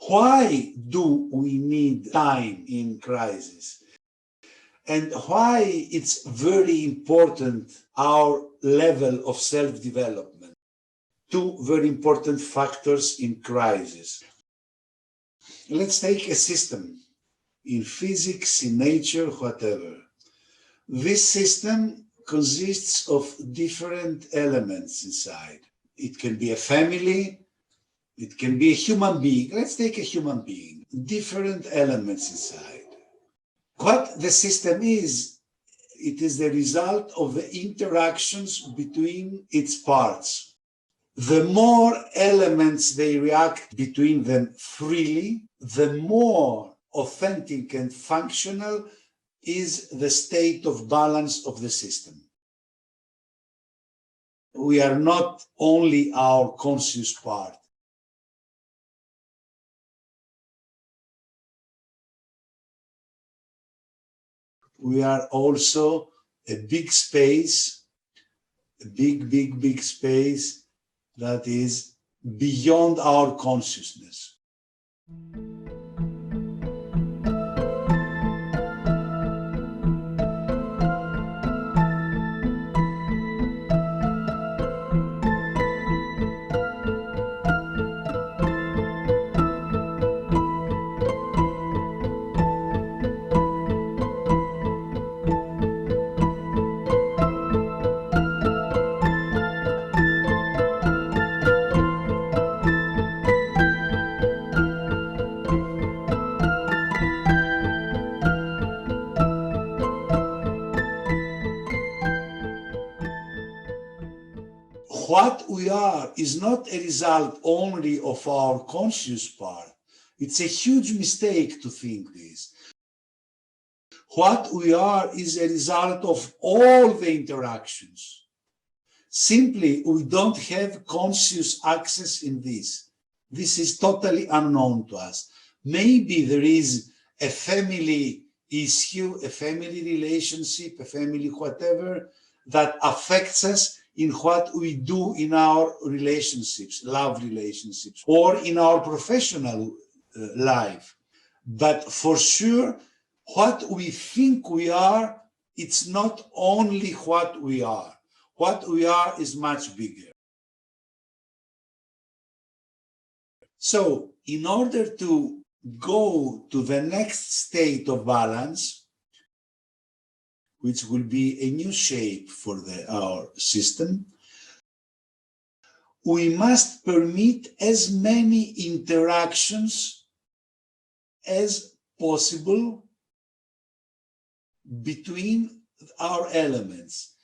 Why do we need time in crisis? And why it's very important, our level of self-development. Two very important factors in crisis. Let's take a system in physics, in nature, whatever. This system consists of different elements inside. It can be a family, it can be a human being. Let's take a human being. Different elements inside. What the system is, it is the result of the interactions between its parts. The more elements they react between them freely, the more authentic and functional is the state of balance of the system. We are not only our conscious part. We are also a big space, a big space that is beyond our consciousness. What we are is not a result only of our conscious part. It's a huge mistake to think this. What we are is a result of all the interactions. Simply, we don't have conscious access in this. This is totally unknown to us. Maybe there is a family issue, a family relationship, a family whatever, that affects us in what we do in our relationships, love relationships, or in our professional life. But for sure, what we think we are, it's not only what we are. What we are is much bigger. So, in order to go to the next state of balance, which will be a new shape for our system, we must permit as many interactions as possible between our elements.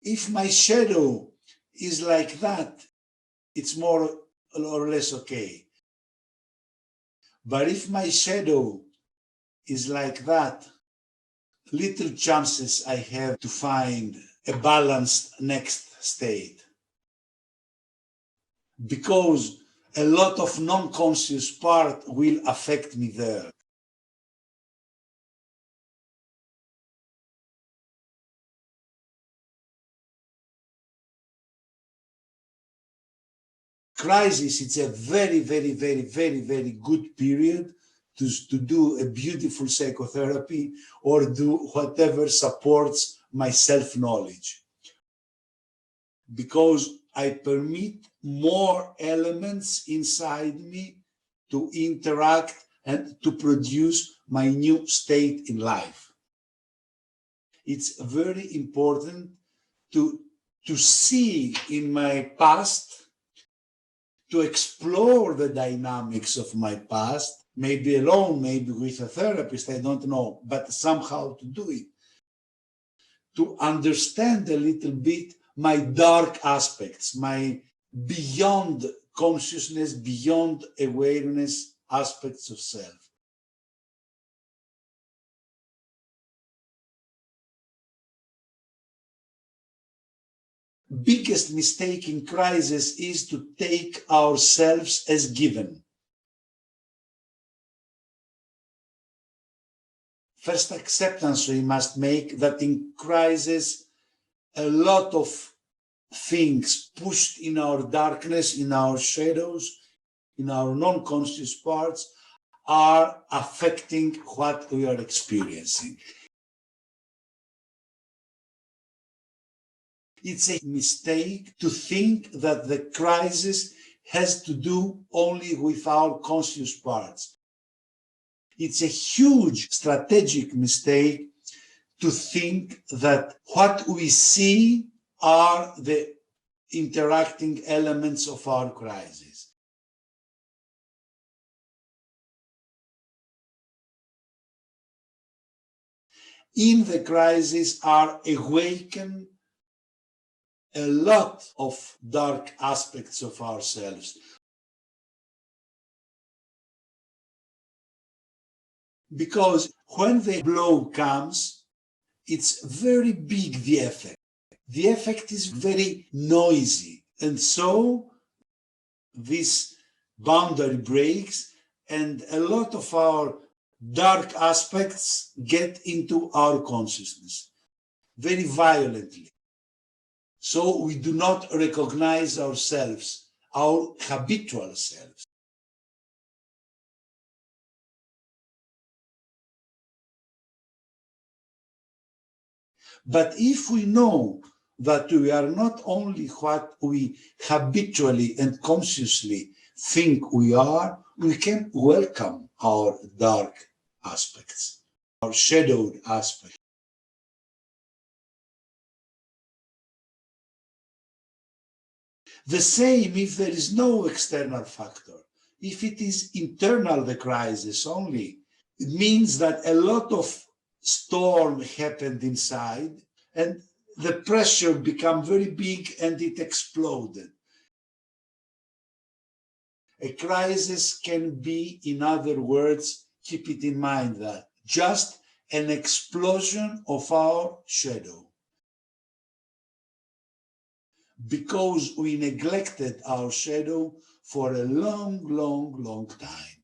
If my shadow is like that, it's more or less okay. But if my shadow is like that, little chances I have to find a balanced next state. Because a lot of non-conscious part will affect me there. Crisis, it's a very good period to do a beautiful psychotherapy or do whatever supports my self-knowledge. Because I permit more elements inside me to interact and to produce my new state in life. It's very important to see in my past, to explore the dynamics of my past, maybe alone, maybe with a therapist, I don't know, but somehow to do it. To understand a little bit my dark aspects, my beyond consciousness, beyond awareness aspects of self. Biggest mistake in crisis is to take ourselves as given. First acceptance we must make that in crisis, a lot of things pushed in our darkness, in our shadows, in our non-conscious parts, are affecting what we are experiencing. It's a mistake to think that the crisis has to do only with our conscious parts. It's a huge strategic mistake to think that what we see are the interacting elements of our crisis. In the crisis are awakened a lot of dark aspects of ourselves. Because when the blow comes, it's very big, the effect. The effect is very noisy. And so this boundary breaks and a lot of our dark aspects get into our consciousness very violently. So we do not recognize ourselves, our habitual selves. But if we know that we are not only what we habitually and consciously think we are, we can welcome our dark aspects, our shadowed aspects. The same if there is no external factor. If it is internal, the crisis only, it means that a lot of storm happened inside and the pressure became very big and it exploded. A crisis can be, in other words, keep it in mind that, just an explosion of our shadow. Because we neglected our shadow for a long time.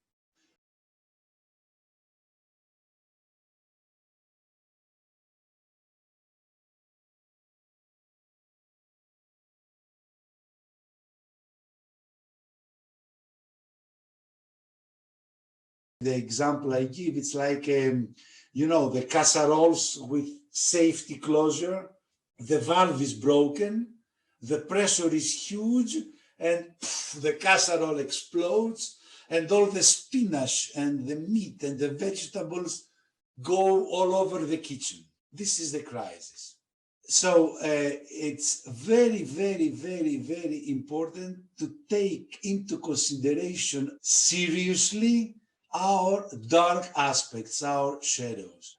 The example I give, it's like, the casseroles with safety closure. The valve is broken, the pressure is huge, and the casserole explodes, and all the spinach and the meat and the vegetables go all over the kitchen. This is the crisis. So it's very important to take into consideration seriously our dark aspects, our shadows.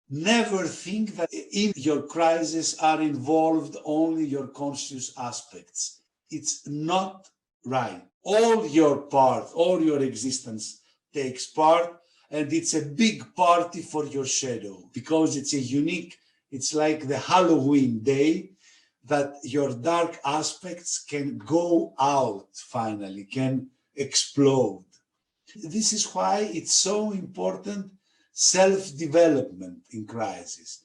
Never think that in your crisis are involved only your conscious aspects. It's not right. All your part, all your existence takes part, and it's a big party for your shadow because it's it's like the Halloween day that your dark aspects can go out finally, can explode. This is why it's so important, self-development in crisis.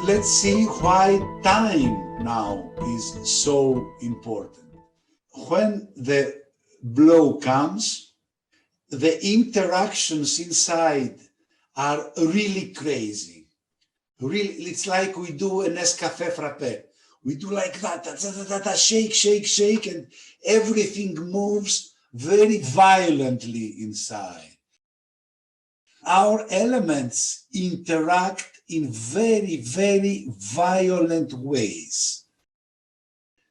Let's see why time now is so important. When the blow comes, the interactions inside are really crazy. Really, it's like we do an Nescafe frappe. We do like that, shake, and everything moves very violently inside. Our elements interact in very violent ways.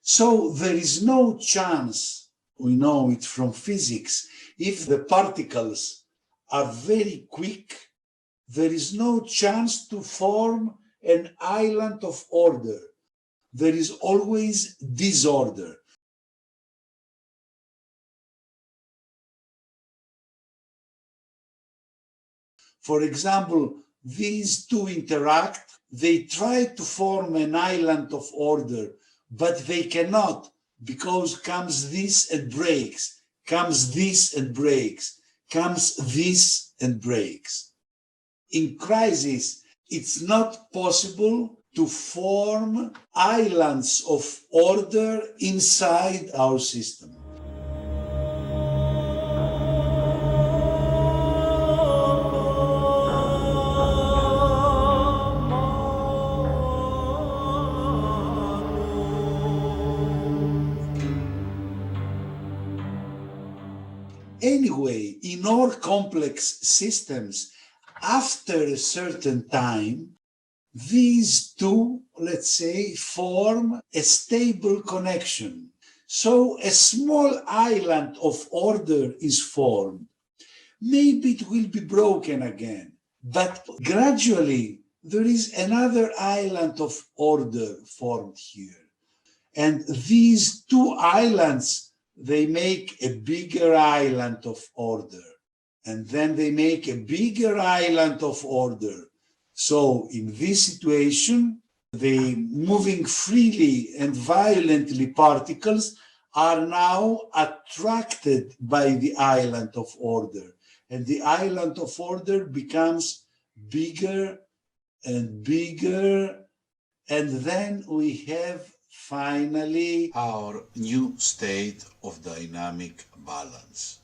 So there is no chance, we know it from physics, if the particles are very quick, there is no chance to form an island of order. There is always disorder. For example, these two interact, they try to form an island of order, but they cannot, because comes this and breaks, comes this and breaks, comes this and breaks. In crisis, it's not possible to form islands of order inside our system. Anyway, in all complex systems, after a certain time, these two, let's say, form a stable connection. So a small island of order is formed. Maybe it will be broken again, but gradually there is another island of order formed here. And these two islands, they make a bigger island of order. And then they make a bigger island of order. So in this situation, the moving freely and violently particles are now attracted by the island of order. And the island of order becomes bigger and bigger. And then we have finally our new state of dynamic balance.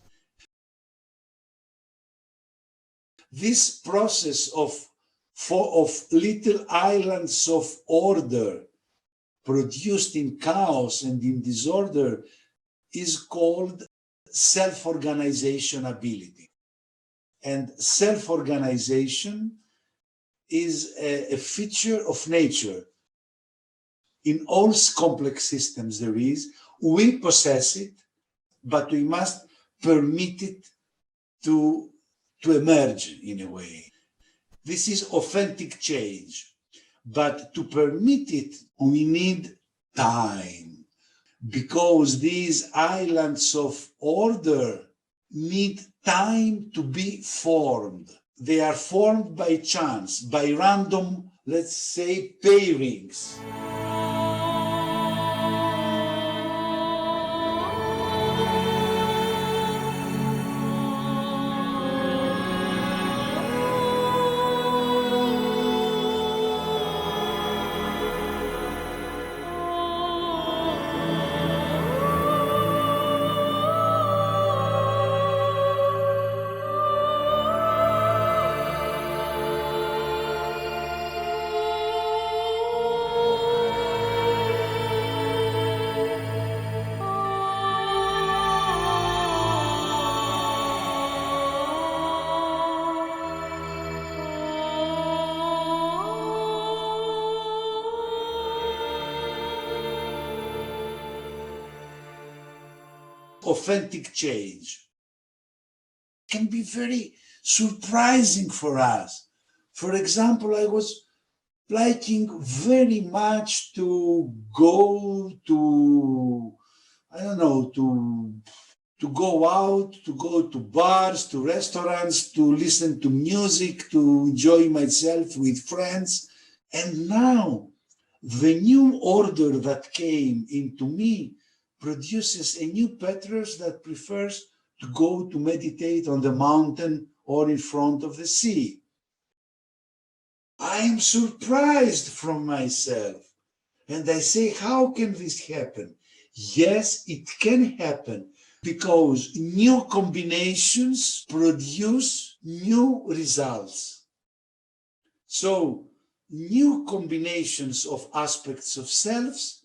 This process of little islands of order produced in chaos and in disorder is called self-organization ability. And self-organization is a feature of nature. In all complex systems there is, we possess it, but we must permit it to emerge in a way. This is authentic change, but to permit it, we need time, because these islands of order need time to be formed. They are formed by chance, by random, let's say, pairings. Authentic change can be very surprising for us. For example, I was liking very much to go to, I don't know, to go out, to go to bars, to restaurants, to listen to music, to enjoy myself with friends. And now the new order that came into me produces a new Petrus that prefers to go to meditate on the mountain or in front of the sea. I am surprised from myself. And I say, how can this happen? Yes, it can happen, because new combinations produce new results. So, new combinations of aspects of self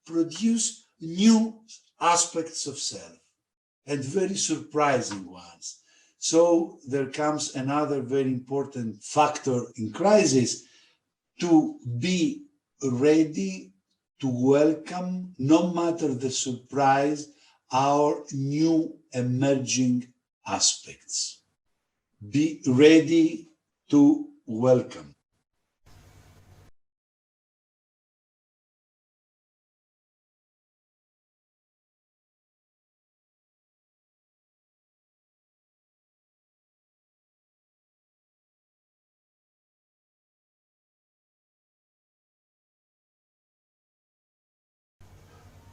produce new aspects of self, and very surprising ones. So there comes another very important factor in crisis: to be ready to welcome, no matter the surprise, our new emerging aspects. Be ready to welcome.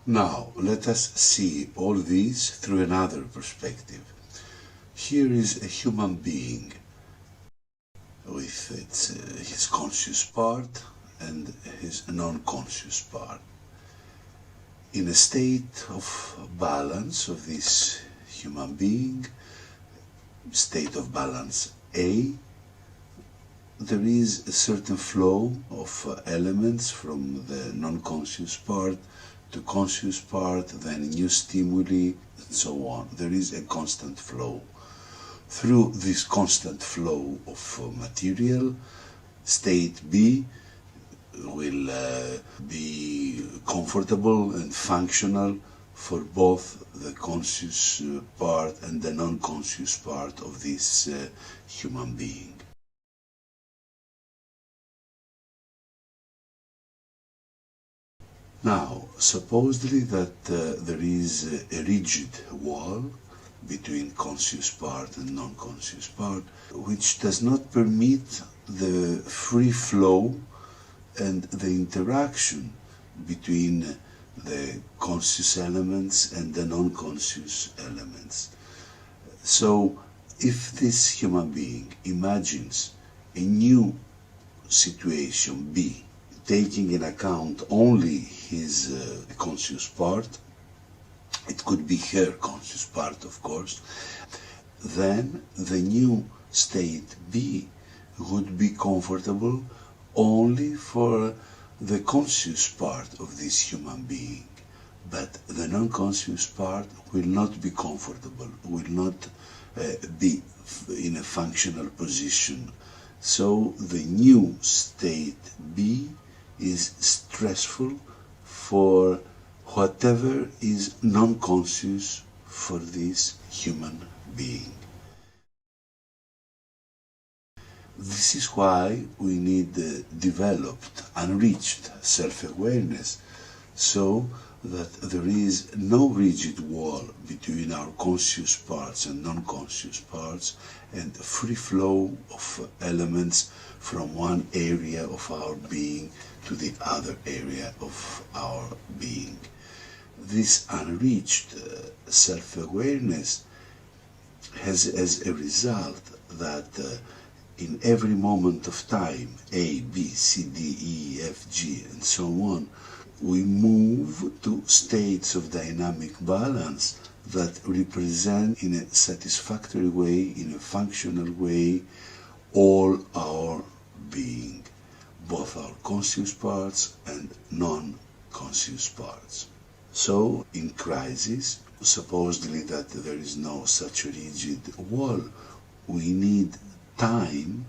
Now, let us see all this through another perspective. Here is a human being with his conscious part and his non-conscious part. In a state of balance of this human being, state of balance A, there is a certain flow of elements from the non-conscious part to conscious part, then new stimuli, and so on. There is a constant flow. Through this constant flow of material, state B will be comfortable and functional for both the conscious part and the non-conscious part of this human being. Now, supposedly that there is a rigid wall between conscious part and non-conscious part, which does not permit the free flow and the interaction between the conscious elements and the non-conscious elements. So, if this human being imagines a new situation B, taking in account only his conscious part, it could be her conscious part, of course, then the new state B would be comfortable only for the conscious part of this human being, but the non-conscious part will not be comfortable, will not be in a functional position. So the new state B is stressful for whatever is non-conscious for this human being. This is why we need developed, enriched self-awareness, so that there is no rigid wall between our conscious parts and non-conscious parts, and free flow of elements from one area of our being to the other area of our being. This enriched self-awareness has as a result that in every moment of time, A, B, C, D, E, F, G, and so on, we move to states of dynamic balance that represent in a satisfactory way, in a functional way, all our being, both our conscious parts and non-conscious parts. So, in crisis, supposedly that there is no such rigid wall, we need time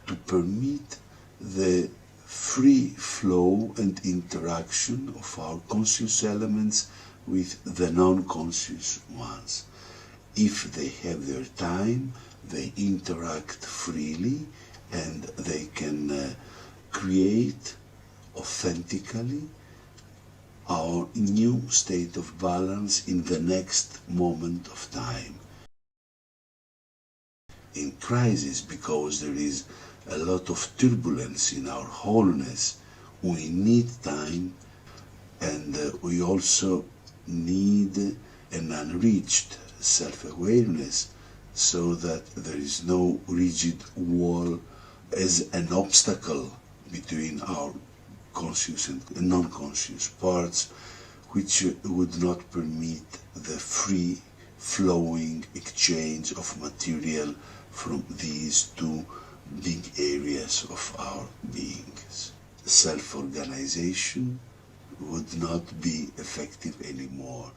to permit the free flow and interaction of our conscious elements with the non-conscious ones. If they have their time, they interact freely and they can create authentically our new state of balance in the next moment of time. In crisis, because there is a lot of turbulence in our wholeness, we need time, and we also need an enriched self-awareness so that there is no rigid wall as an obstacle between our conscious and non-conscious parts, which would not permit the free flowing exchange of material from these two big areas of our beings. Self-organization would not be effective anymore.